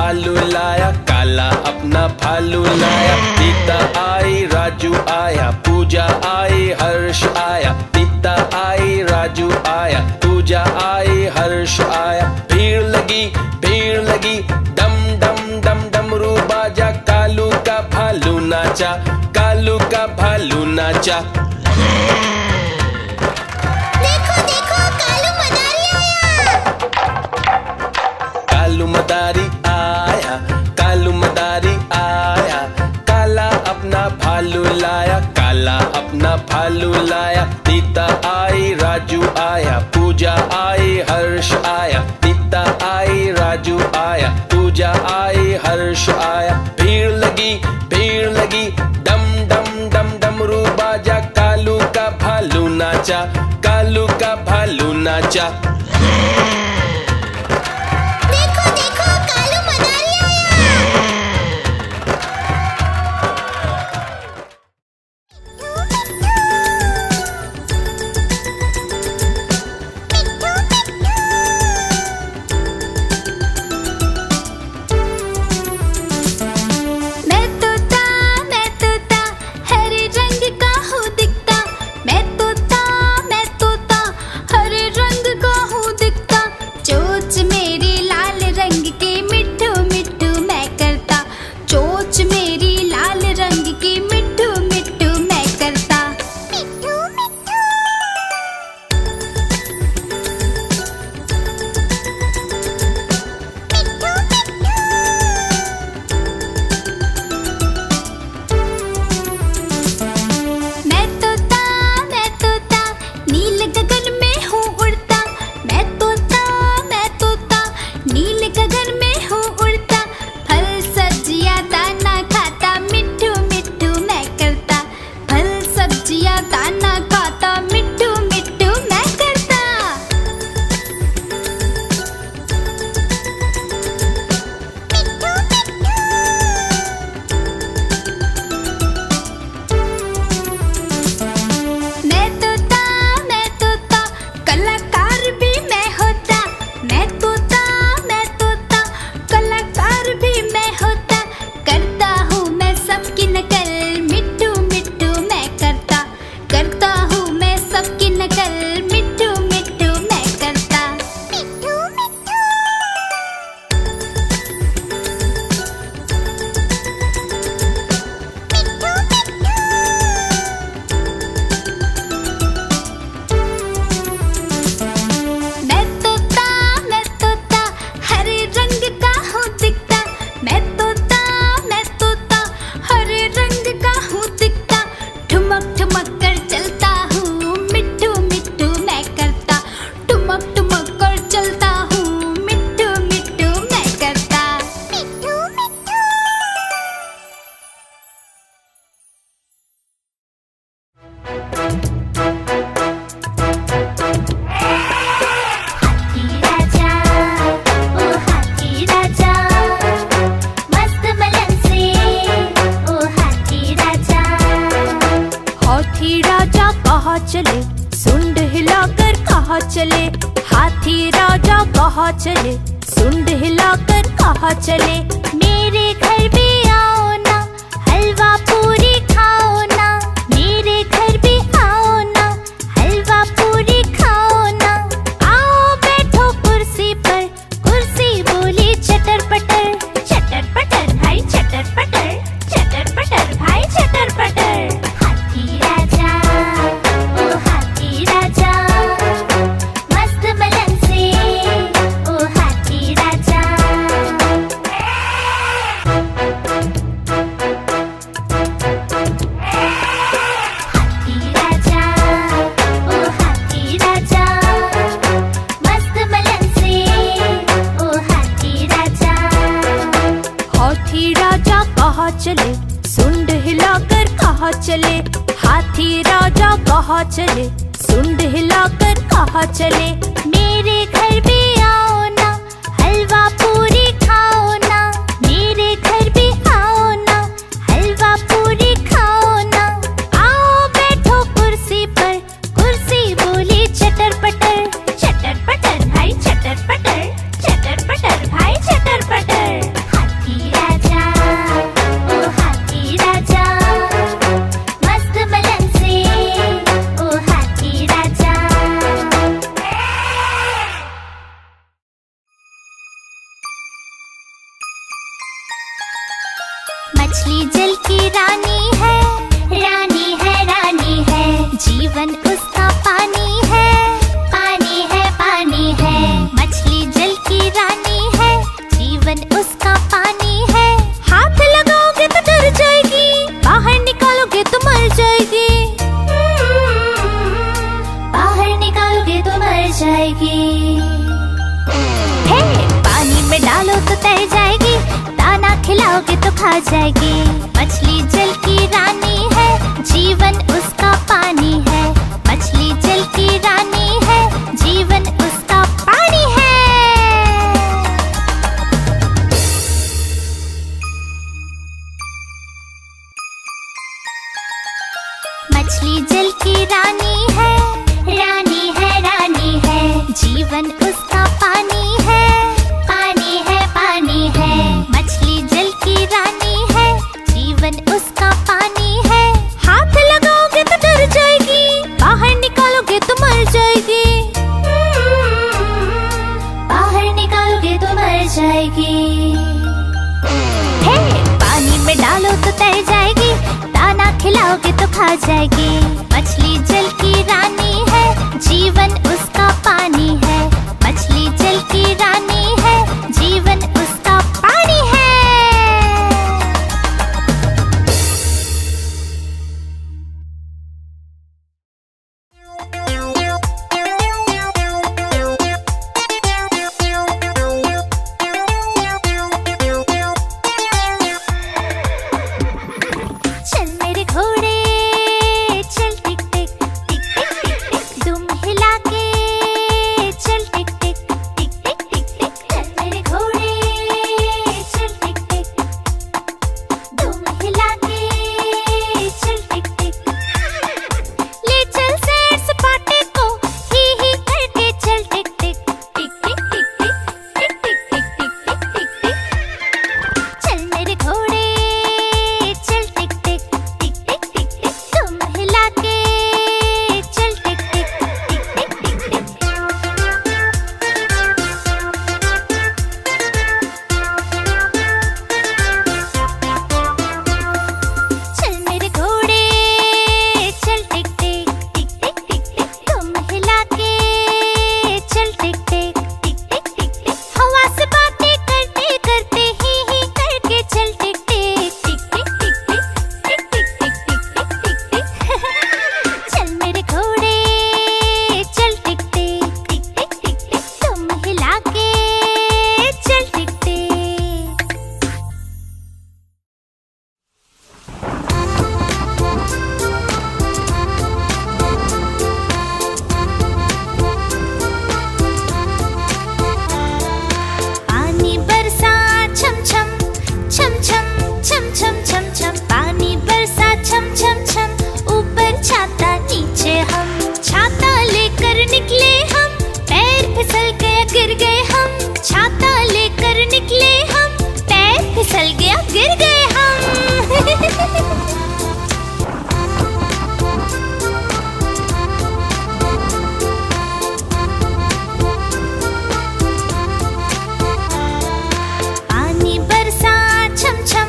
भालू लाया, काला अपना भालू लाया। सीता आई, राजू आया, पूजा आई, हर्ष आया। सीता आई, राजू आया, पूजा आई, हर्ष आया। भीड़ लगी, डम डम डम डमरू बाजा। कालू का भालू नाचा, कालू का भालू नाचा। देखो देखो कालू मदारी आया। कालू मदारी आया, कालू मदारी आया। काला अपना भालू लाया, काला अपना भालू लाया। सीता आई, राजू आया, पूजा आई, हर्ष आया। सीता आई, राजू आया, पूजा आई, हर्ष आया। भीड़ लगी, डम डम डम डमरू बाजा। कालू का भालू नाचा, कालू का भालू नाचा। देखो देखो कालू मदारी आया। मैं तोता हरे रंग का हूँ दिखता। मैं तोता हरे रंग का हूँ दिखता। चोंच मेरी लाल रंग की मिट्ठू मिट्ठू मैं करता। चोंच मेरी लाल रंग की मिट्ठू मिट्ठू मैं करता। मिट्ठू मिट्ठू। मैं तोता नील गगन में हूँ उड़ता। मैं तोता नील गगन में हूँ उड़ता। फल सब्जियाँ दाना खाता, मिट्ठू मिट्ठू मैं करता। फल सब्जियाँ दाना खाता, मिट्ठू मिट्ठू मैं करता। मैं तोता कलाकार भी मैं होता। मैं तोता कलाकार भी मैं होता। करता हूँ मैं सबकी नकल, मिट्ठू मिट्ठू मैं करता हूँ मैं सबकी नकल, मिट्ठू मिट्ठू मैं करता। मिट्ठू मिट्ठू। मैं तोता हरे रंग का हूँ दिखता। मैं तोता हरे रंग का हूँ दिखता। ठुमक ठुमक कर चलता हूँ, मिट्ठू मिट्ठू मैं करता। ठुमक ठुमक कर चलता हूँ, मिट्ठू मिट्ठू मैं करता। मिट्ठू मिट्ठू। हाथी राजा, ओ हाथी राजा, मस्त मलन से, ओ हाथी राजा। हाथी राजा कहाँ चले, सुंड हिलाकर कहाँ चले। हाथी राजा कहाँ चले, सुंड हिलाकर कहाँ चले। मेरे घर भी आओ ना, हलवा पूरी खाओ ना। मेरे घर भी आओ ना, हलवा पूरी खाओ ना। आओ बैठो कुर्सी पर, कुर्सी बोली चटर पटर भाई चटर पटर भाई चटर पटर। हाथी राजा, ओ हाथी राजा, मस्त मलन से, ओ हाथी राजा। चले, सुंड हिलाकर कहाँ चले। हाथी राजा कहाँ चले, सुंड हिलाकर कहाँ चले। मेरे घर भी आओ ना, हलवा पूरी खाओ ना। मेरे घर भी आओ ना, हलवा पूरी खाओ ना। आओ बैठो कुर्सी पर, कुर्सी बोली चटर पटर भाई चटर पटर भाई चटर पटर। मछली जल की रानी है, रानी है, रानी है। जीवन उसका पानी है, पानी है, पानी है। मछली जल की रानी है, जीवन उसका पानी है। हाथ लगाओगे तो डर जाएगी, बाहर निकालोगे तो मर जाएगी। बाहर निकालोगे तो मर जाएगी। हे, पानी में डालो तो तैर जाएगी, दाना खिलाओगे तो खा जाएगी। मछली जल की रानी है, जीवन उसका पानी है। मछली जल की रानी है, जीवन उसका पानी है। मछली जल की रानी है, रानी है, रानी है। जीवन उसका पानी है, पानी है, पानी है। मछली जल की रानी है, जीवन उसका पानी है। हाथ लगाओगे तो डर जाएगी, बाहर निकालोगे तो मर जाएगी। बाहर निकालोगे तो मर जाएगी। हे, पानी में डालो तो तैर जाएगी, दाना खिलाओगे तो खा जाएगी। मछली जल की रानी है, जीवन उसका पानी है। मछली जल की रानी है, जीवन उसका पानी है। चल मेरे घोड़े चल टिक टिक टिक टिक टिक टिक, दुम हिला के चल टिक टिक टिक टिक टिक टिक। चल मेरे घोड़े चल टिक टिक, दुम हिला के चल टिक टिक। ले चल सैर सपाटे को ही करके चल टिक टिक टिक टिक टिक टिक टिक टिक टिक टिक टिक टिक। चल मेरे घोड़े चल टिक टिक टिक टिक टिक टिक, तुम हिला के चल टिक टिक टिक टिक टिक टिक। चल मेरे घोड़े चल टिक टिक टिक टिक टिक टिक, तुम हिला के चल टिक टिक टिक टिक टिक टिक। हवा से बातें करते करते ही करके चल टिक टिक टिक टिक टिक टिक टिक टिक टिक टिक टिक टिक। चल मेरे घोड़े चल टिक टिक टिक टिक टिक टिक, तुम हिला के चल टिक टिक। पानी बरसा छम छम छम छम छम छम छम छम। पानी बरसा छम छम छम, ऊपर छाता नीचे हम। छाता लेकर निकले हम, पैर फिसल गया गिर गए हम। छाता लेकर निकले हम, पैर फिसल गया गिर गए हम। पानी बरसा छम छम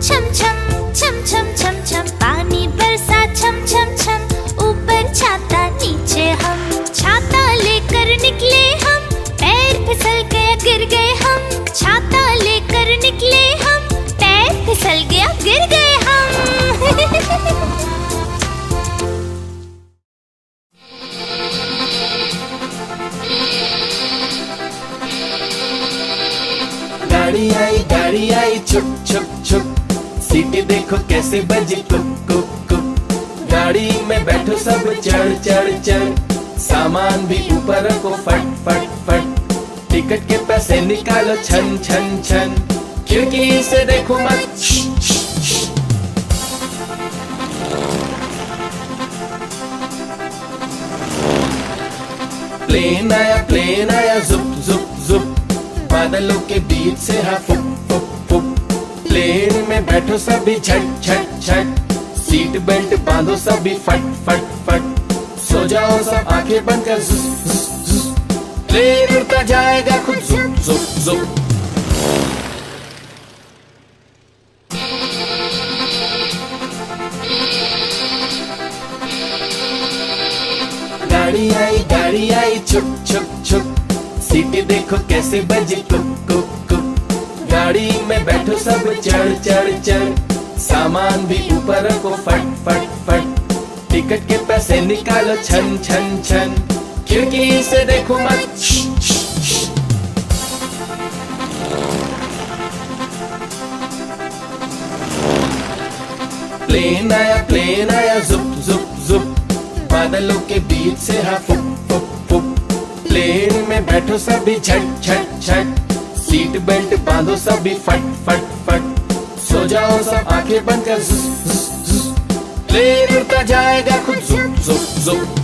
छम छम छम छम छम छम। पानी बरसा छम छम छम, ऊपर छाता नीचे हम। छाता लेकर निकले हम, पैर फिसल गया गिर गए हम। छाता लेकर निकले हम, पैर फिसल गया गिर गए हम। गाड़ी आई छुप छुप छुप, सीटी देखो कैसे बजी कुक कुक कुक। गाड़ी में बैठो सब चढ़ चढ़ चढ़, सामान भी ऊपर रखो फट फट फट। टिकट के पैसे निकालो छन छन छन, खिड़की से देखो मत प्लेन आया जुप जुप जुप, बादलों के बीच से हाँ फुक फुक फुक। प्लेन में बैठो सभी झट झट झट, सीट बेल्ट बांधो सभी फट फट फट। सो जाओ सब आंखें बंद कर जुस जुस जुस, प्लेन उड़ता जाएगा खुद जुप जुप जुप। छुक छुक छुक, सीटी देखो कैसे बजी कुक कुक कुक। गाड़ी में बैठो सब चढ़ चढ़ चढ़, सामान भी ऊपर रखो फट फट फट। टिकट के पैसे निकालो छन छन छन, खिड़की से देखो मत प्लेन आया जुप जुप जुप, बादलों के बीच से हाँ फुक फुक फुक। प्लेन में बैठो सभी झट झट झट, सीट बेल्ट बांधो सभी फट फट फट। सो जाओ सब आंखें बंद कर जुस जुस जुस, प्लेन उड़ता जाएगा खुद जुप जुप जुप।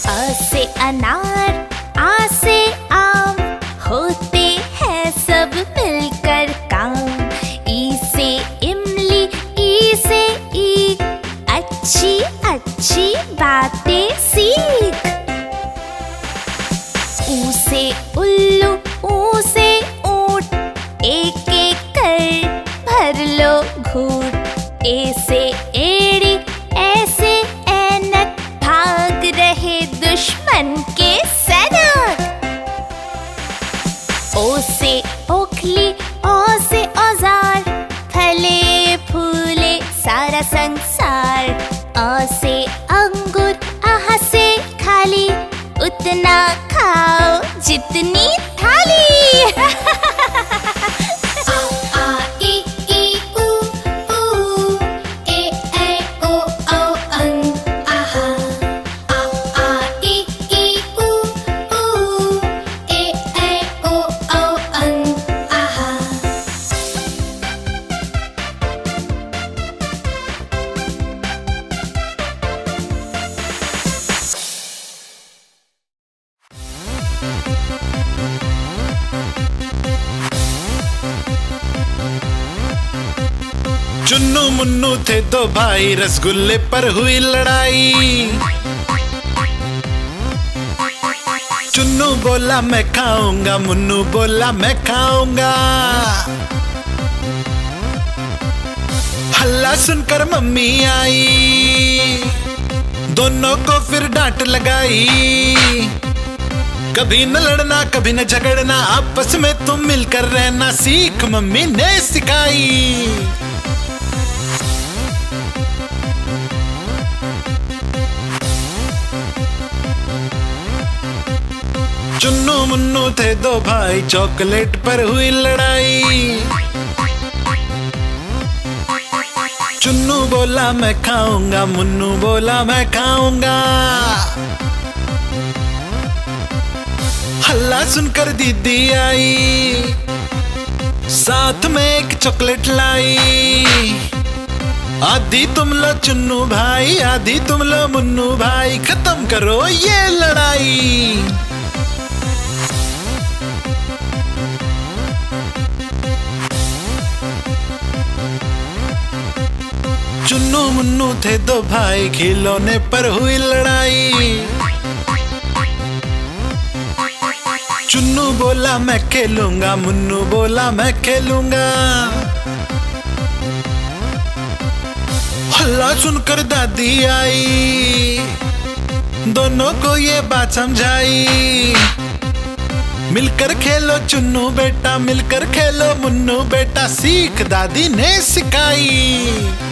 अ से अनार, आ से आम, होते हैं सब मिलकर काम। ई से इमली, ई से ईख, अच्छी अच्छी बातें सीख। ऊ से उल्लू, ऊ से ऊंट, एक एक कर भर लो घूंट। ए से एड़ी, ऐसे ऐनक, भाग रहे दुश्मन के सैनिक। ओ से ओखली, ओ से औजार, फले फूले सारा संसार। अ से अंगूर, आह से खाली, उतना खाओ जितनी थाली। चुन्नू मुन्नू थे दो भाई, रसगुल्ले पर हुई लड़ाई। चुन्नू बोला मैं खाऊंगा, मुन्नू बोला मैं खाऊंगा। हल्ला सुनकर मम्मी आई, दोनों को फिर डांट लगाई। कभी न लड़ना कभी न झगड़ना, आपस में तुम मिलकर रहना सीख मम्मी ने सिखाई। चुन्नू मुन्नू थे दो भाई, चॉकलेट पर हुई लड़ाई। चुन्नू बोला मैं खाऊंगा, मुन्नू बोला मैं खाऊंगा। हल्ला सुनकर दीदी आई, साथ में एक चॉकलेट लाई। आधी तुम लो चुन्नू भाई, आधी तुम लो मुन्नू भाई, खत्म करो ये लड़ाई। चुन्नू मुन्नू थे दो भाई, खिलौने पर हुई लड़ाई। चुन्नू बोला मैं खेलूंगा, मुन्नू बोला मैं खेलूंगा। हल्ला सुनकर दादी आई, दोनों को ये बात समझाई। मिलकर खेलो चुन्नू बेटा, मिलकर खेलो मुन्नू बेटा, सीख दादी ने सिखाई।